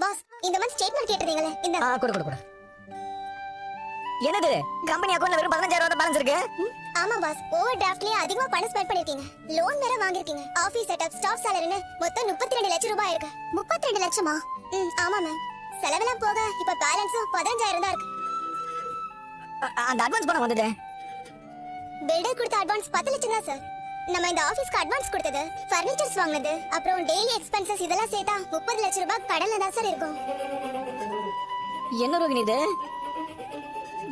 Pass இந்த month statement கேட்டிருந்தீங்களே இந்த கொடு கொடு கொடு. என்னது கம்பெனி அக்கவுண்ட்ல வெறும் 15000 தான் பேலன்ஸ் இருக்கு. ஆமா பாஸ், ஓவர் டிராஃப்ட்லயே அதிகமா பணம் ஸ்பெண்ட் பண்ணிருக்கீங்க. லோன் வேற வாங்கிருக்கீங்க. ஆபீஸ் செட்டப், ஸ்டாஃப் சாலரின்னு மொத்தம் 32 லட்சம் ரூபாய் இருக்கு. 32 லட்சமா? ஆமா மேம். செலவெல்லாம் போக இப்ப பேலன்ஸும் 15000 தான் இருக்கு. அந்த அட்வான்ஸ் பணம் வந்தது. பில்டர் கொடுத்த அட்வான்ஸ் 10 லட்சம் தான் சார். நம்ம இந்த ஆபீஸ்க்கு அட்வான்ஸ் கொடுத்தது, ஃபர்னிச்சர்ஸ் வாங்குனது, அப்புறம் டெய்லி எக்ஸ்பென்சஸ் இதெல்லாம் சேர்த்தா 30 லட்சம் ரூபாய் கடன்ல தான் சார் இருக்கும். என்ன ரோகிணி இது?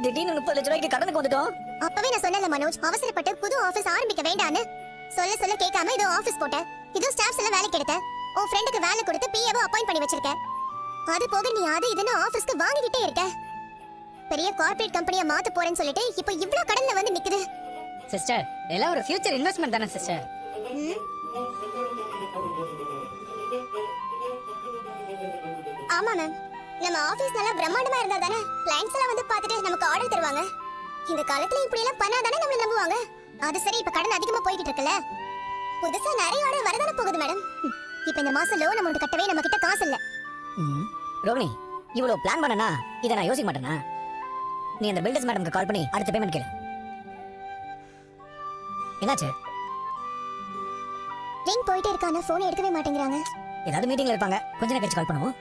திடீர்னு 30 லட்சம் ரூபாய்க்கு கடனுக்கு வந்துட்டோம். அப்பவே நான் சொன்னல மனோஜ், அவசரப்பட்டு புது ஆபீஸ் ஆரம்பிக்க வேண்டான்னு. சொல்ல கேட்காம இதோ ஆபீஸ் போட்ட, இதோ ஸ்டாஃப்ஸ் எல்லாம் வேலைக்கு எடுத்த, உன் ஃப்ரெண்டுக்கு வேலை கொடுத்து பிஏவோ அப்பாயிண்ட் பண்ணி வச்சிருக்க. அது போக நீ அது இதுன்னு ஆபீஸ்க்கு வாங்கிக்கிட்டே இருக்க. பெரிய கார்ப்பரேட் கம்பெனியா மாத்த போறேன்னு சொல்லிட்டு இப்போ இவ்ளோ கடன்ல வந்து நிக்குது. சிஸ்டர், எல்லாம் ஒரு ஃபியூச்சர் இன்வெஸ்ட்மென்ட் தானே சிஸ்டர். ஆமா மேம், நம்ம ஆபீஸ் நல்லா பிரம்மாண்டமா இருந்தா தானே கிளையண்ட்ஸ் எல்லாம் வந்து பார்த்துட்டு நமக்கு ஆர்டர் தருவாங்க. இந்த காலத்துல இப்படி எல்லாம் பண்ணாதானே நம்மள நம்புவாங்க. அது சரி, இப்ப கடன் அதிகமா போயிட்டு இருக்குல்ல, புதுசா நிறைய ஆர்டர் வரதானே போகுது மேடம். இப்ப இந்த மாசம் லோன் அமௌண்ட் கட்டவே நம்ம கிட்ட காசு இல்ல. ரோகிணி, இவ்வளவு பிளான் பண்ணனா இத நான் யோசிக்க மாட்டேனா? நீ அந்த பில்டர்ஸ் மேடம்க்கு கால் பண்ணி அடுத்த பேமெண்ட் கேளு. என்னாச்சு? ரிங் போயிட்டே இருக்கான, போன் எடுக்கவே மாட்டேங்கிறாங்க. ஏதாவது மீட்டிங்ல இருப்பாங்க, கொஞ்ச நேரம் கழிச்சு கால் பண்ணுவோம்.